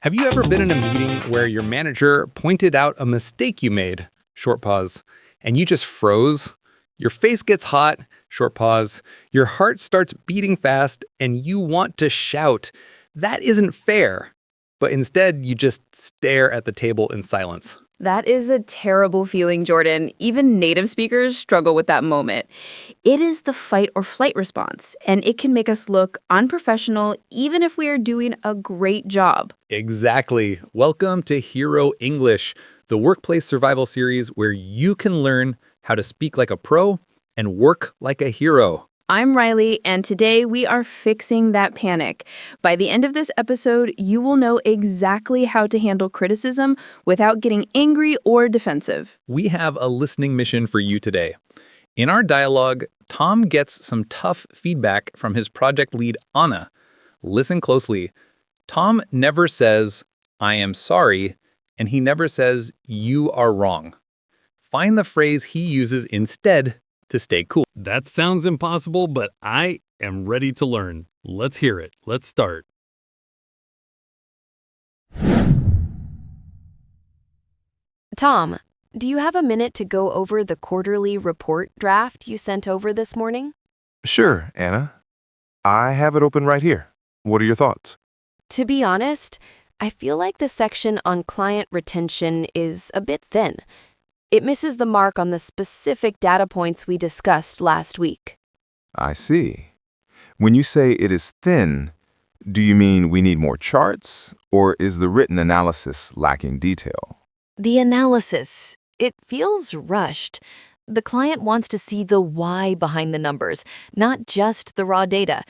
Have you ever been in a meeting where your manager pointed out a mistake you made, short pause, and you just froze? Your face gets hot, short pause. Your heart starts beating fast, and you want to shout, "That isn't fair." But instead, you just stare at the table in silence. That is a terrible feeling, Jordan. Even native speakers struggle with that moment. It is the fight or flight response, and it can make us look unprofessional even if we are doing a great job. Exactly. Welcome to Hero English, the workplace survival series where you can learn how to speak like a pro and work like a hero. I'm Riley, and today we are fixing that panic. By the end of this episode, you will know exactly how to handle criticism without getting angry or defensive. We have a listening mission for you today. In our dialogue, Tom gets some tough feedback from his project lead, Anna. Listen closely. Tom never says, "I am sorry," and he never says, "You are wrong." Find the phrase he uses instead to stay cool. That sounds impossible, but I am ready to learn. Let's hear it. Let's start. Tom, do you have a minute to go over the quarterly report draft you sent over this morning? Sure, Anna. I have it open right here. What are your thoughts? To be honest, I feel like the section on client retention is a bit thin. It misses the mark on the specific data points we discussed last week. I see. When you say it is thin, do you mean we need more charts, or is the written analysis lacking detail? The analysis. It feels rushed. The client wants to see the why behind the numbers, not just the raw data.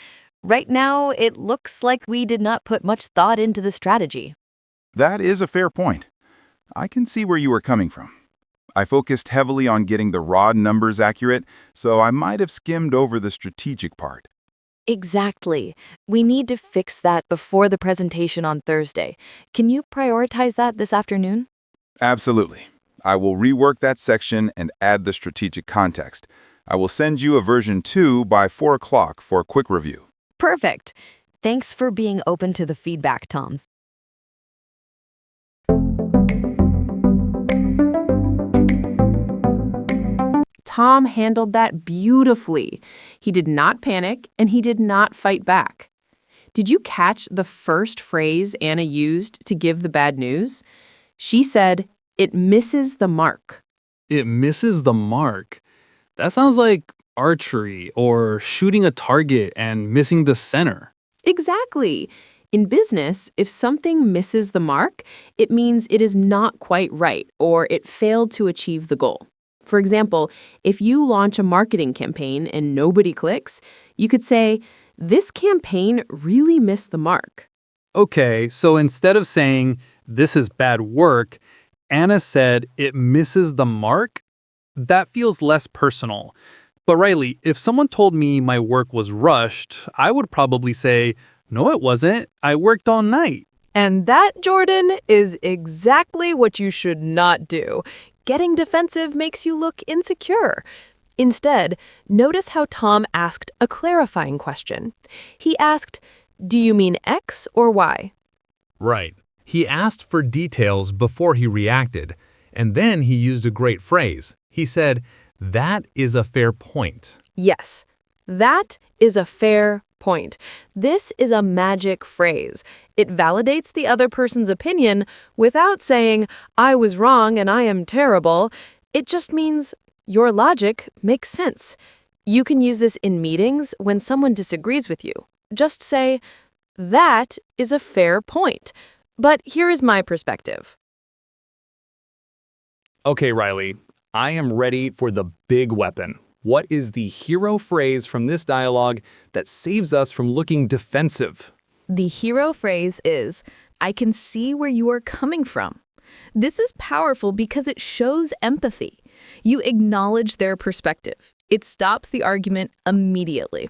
Right now, it looks like we did not put much thought into the strategy. That is a fair point. I can see where you are coming from. I focused heavily on getting the raw numbers accurate, so I might have skimmed over the strategic part. Exactly. We need to fix that before the presentation on Thursday. Can you prioritize that this afternoon? Absolutely. I will rework that section and add the strategic context. I will send you a version 2 by 4 o'clock for a quick review. Perfect. Thanks for being open to the feedback, Toms. Tom handled that beautifully. He did not panic, and he did not fight back. Did you catch the first phrase Anna used to give the bad news? She said, "It misses the mark." It misses the mark. That sounds like archery or shooting a target and missing the center. Exactly. In business, if something misses the mark, it means it is not quite right or it failed to achieve the goal. For example, if you launch a marketing campaign and nobody clicks, you could say, "This campaign really missed the mark." Okay, so instead of saying, "This is bad work," Anna said, "It misses the mark." That feels less personal. But Riley, if someone told me my work was rushed, I would probably say, "No, it wasn't. I worked all night." And that, Jordan, is exactly what you should not do. Getting defensive makes you look insecure. Instead, notice how Tom asked a clarifying question. He asked, "Do you mean X or Y?" Right. He asked for details before he reacted, and then he used a great phrase. He said, "That is a fair point." Yes, that is a fair point. This is a magic phrase. It validates the other person's opinion without saying, "I was wrong and I am terrible." It just means your logic makes sense. You can use this in meetings when someone disagrees with you. Just say, "That is a fair point. But here is my perspective." Okay, Riley, I am ready for the big weapon. What is the hero phrase from this dialogue that saves us from looking defensive? The hero phrase is, "I can see where you are coming from." This is powerful because it shows empathy. You acknowledge their perspective. It stops the argument immediately.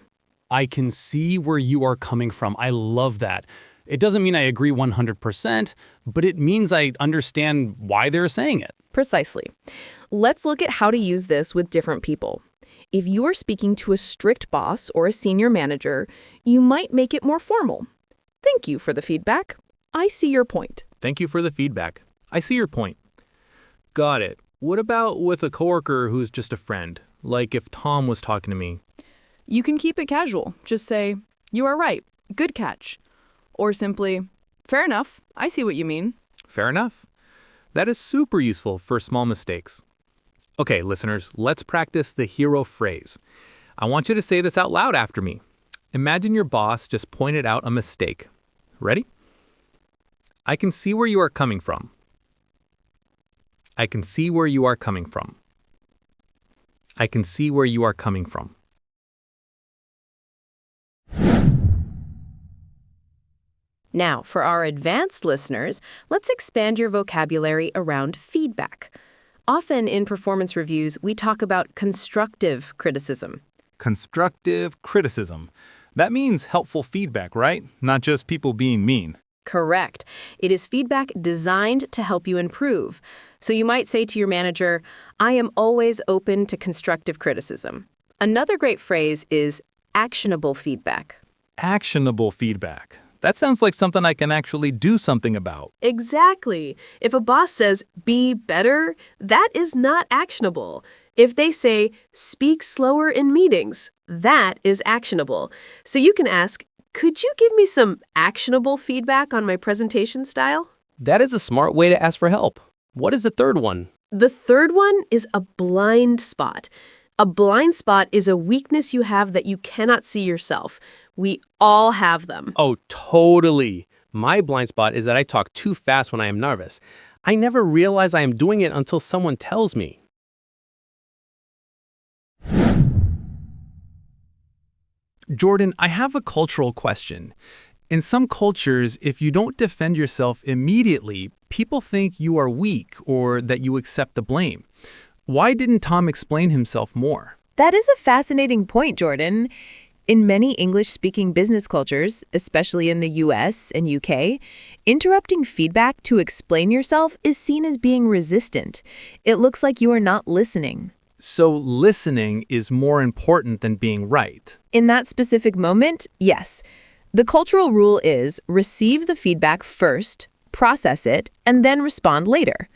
I can see where you are coming from. I love that. It doesn't mean I agree 100%, but it means I understand why they're saying it. Precisely. Let's look at how to use this with different people. If you are speaking to a strict boss or a senior manager, you might make it more formal. "Thank you for the feedback. I see your point. Thank you for the feedback. I see your point. Got it. What about with a coworker who's just a friend? Like if Tom was talking to me. You can keep it casual. Just say, "You are right. Good catch." Or simply, "Fair enough. I see what you mean." Fair enough. That is super useful for small mistakes. Okay, listeners, let's practice the hero phrase. I want you to say this out loud after me. Imagine your boss just pointed out a mistake. Ready? I can see where you are coming from. I can see where you are coming from. I can see where you are coming from. Now, for our advanced listeners, let's expand your vocabulary around feedback. Often in performance reviews, we talk about constructive criticism. Constructive criticism. That means helpful feedback, right? Not just people being mean. Correct. It is feedback designed to help you improve. So you might say to your manager, "I am always open to constructive criticism." Another great phrase is actionable feedback. Actionable feedback. That sounds like something I can actually do something about. Exactly. If a boss says, "Be better," that is not actionable. If they say, "Speak slower in meetings," that is actionable. So you can ask, "Could you give me some actionable feedback on my presentation style?" That is a smart way to ask for help. What is the third one? The third one is a blind spot. A blind spot is a weakness you have that you cannot see yourself. We all have them. Oh, totally. My blind spot is that I talk too fast when I am nervous. I never realize I am doing it until someone tells me. Jordan, I have a cultural question. In some cultures, if you don't defend yourself immediately, people think you are weak or that you accept the blame. Why didn't Tom explain himself more? That is a fascinating point, Jordan. In many English-speaking business cultures, especially in the US and UK, interrupting feedback to explain yourself is seen as being resistant. It looks like you are not listening. So listening is more important than being right. In that specific moment, yes. The cultural rule is receive the feedback first, process it, and then respond later.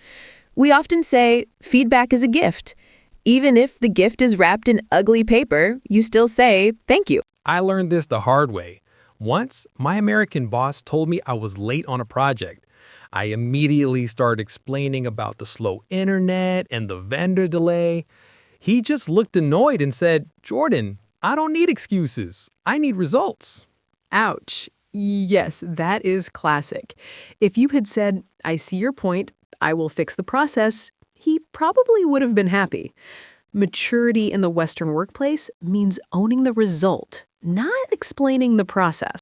We often say feedback is a gift. Even if the gift is wrapped in ugly paper, you still say thank you. I learned this the hard way. Once, my American boss told me I was late on a project. I immediately started explaining about the slow internet and the vendor delay. He just looked annoyed and said, "Jordan, I don't need excuses. I need results." Ouch. Yes, that is classic. If you had said, "I see your point, I will fix the process," he probably would have been happy. Maturity in the Western workplace means owning the result, not explaining the process.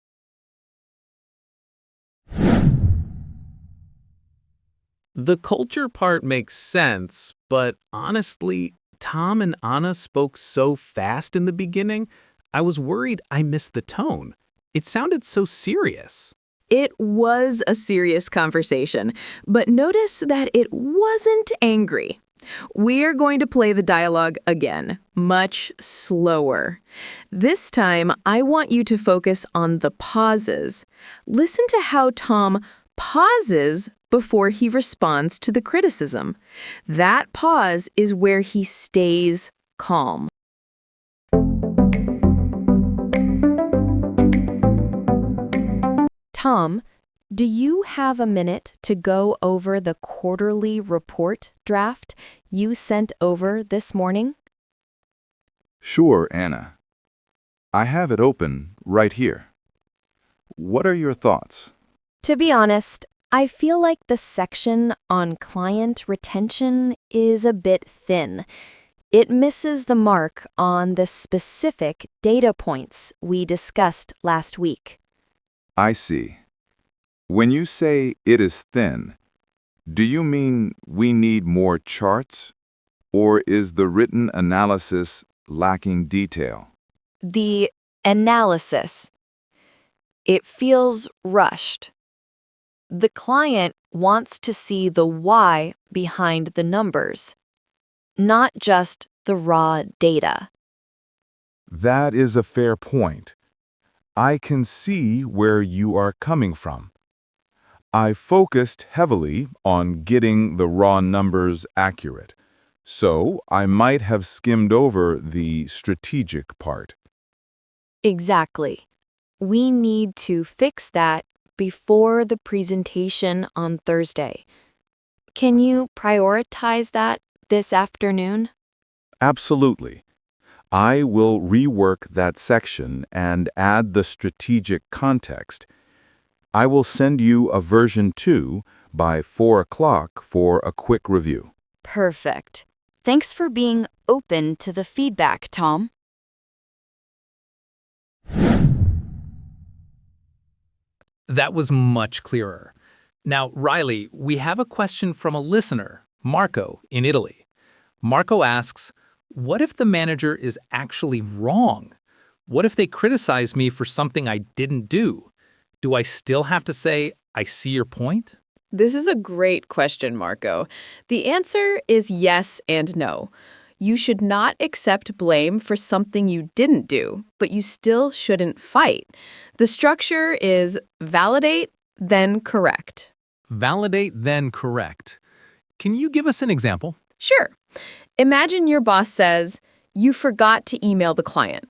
The culture part makes sense, but honestly, Tom and Anna spoke so fast in the beginning, I was worried I missed the tone. It sounded so serious. It was a serious conversation, but notice that it wasn't angry. We're going to play the dialogue again, much slower. This time, I want you to focus on the pauses. Listen to how Tom pauses before he responds to the criticism. That pause is where he stays calm. Tom, do you have a minute to go over the quarterly report draft you sent over this morning? Sure, Anna. I have it open right here. What are your thoughts? To be honest, I feel like the section on client retention is a bit thin. It misses the mark on the specific data points we discussed last week. I see. When you say it is thin, do you mean we need more charts? Or is the written analysis lacking detail? The analysis. It feels rushed. The client wants to see the why behind the numbers, not just the raw data. That is a fair point. I can see where you are coming from. I focused heavily on getting the raw numbers accurate, so I might have skimmed over the strategic part. Exactly. We need to fix that before the presentation on Thursday. Can you prioritize that this afternoon? Absolutely. I will rework that section and add the strategic context. I will send you a version 2 by 4 o'clock for a quick review. Perfect. Thanks for being open to the feedback, Tom. That was much clearer. Now, Riley, we have a question from a listener, Marco, in Italy. Marco asks, what if the manager is actually wrong? What if they criticize me for something I didn't do? Do I still have to say, I see your point? This is a great question, Marco. The answer is yes and no. You should not accept blame for something you didn't do, but you still shouldn't fight. The structure is validate, then correct. Validate, then correct. Can you give us an example? Sure. Imagine your boss says, you forgot to email the client,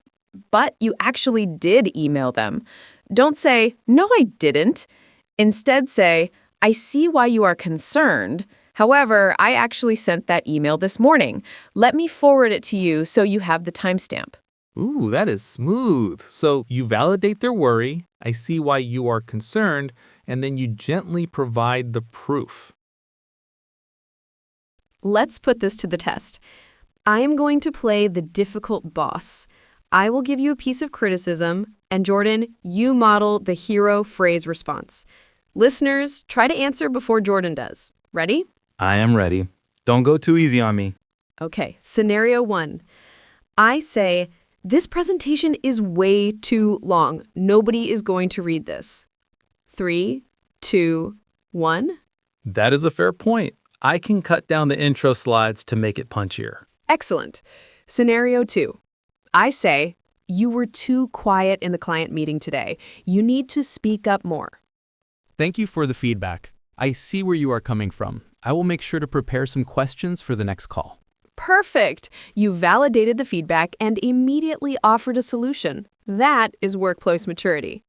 but you actually did email them. Don't say, no, I didn't. Instead say, I see why you are concerned. However, I actually sent that email this morning. Let me forward it to you so you have the timestamp. Ooh, that is smooth. So you validate their worry, I see why you are concerned, and then you gently provide the proof. Let's put this to the test. I am going to play the difficult boss. I will give you a piece of criticism, and Jordan, you model the hero phrase response. Listeners, try to answer before Jordan does. Ready? I am ready. Don't go too easy on me. Okay, scenario 1. I say, this presentation is way too long. Nobody is going to read this. 3, 2, 1. That is a fair point. I can cut down the intro slides to make it punchier. Excellent. Scenario 2. I say, you were too quiet in the client meeting today. You need to speak up more. Thank you for the feedback. I see where you are coming from. I will make sure to prepare some questions for the next call. Perfect. You validated the feedback and immediately offered a solution. That is workplace maturity.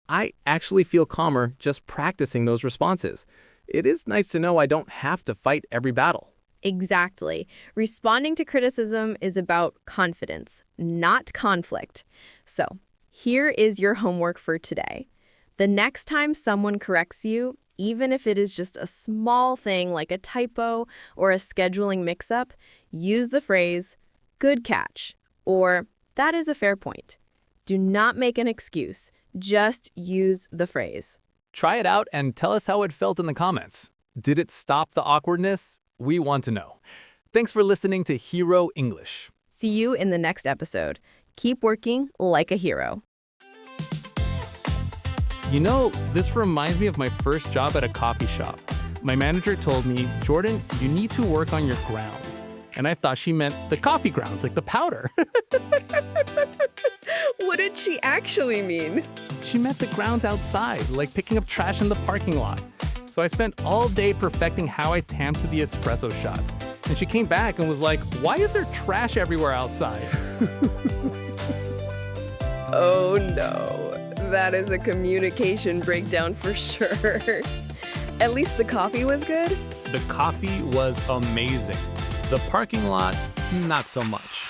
I actually feel calmer just practicing those responses. It is nice to know I don't have to fight every battle. Exactly. Responding to criticism is about confidence, not conflict. So, here is your homework for today. The next time someone corrects you, even if it is just a small thing like a typo or a scheduling mix-up, use the phrase, good catch, or that is a fair point. Do not make an excuse. Just use the phrase. Try it out and tell us how it felt in the comments. Did it stop the awkwardness? We want to know. Thanks for listening to Hero English. See you in the next episode. Keep working like a hero. You know, this reminds me of my first job at a coffee shop. My manager told me, Jordan, you need to work on your grounds. And I thought she meant the coffee grounds, like the powder. What did she actually mean? She meant the grounds outside, like picking up trash in the parking lot. So I spent all day perfecting how I tamped the espresso shots. And she came back and was like, why is there trash everywhere outside? Oh no, that is a communication breakdown for sure. At least the coffee was good? The coffee was amazing. The parking lot, not so much.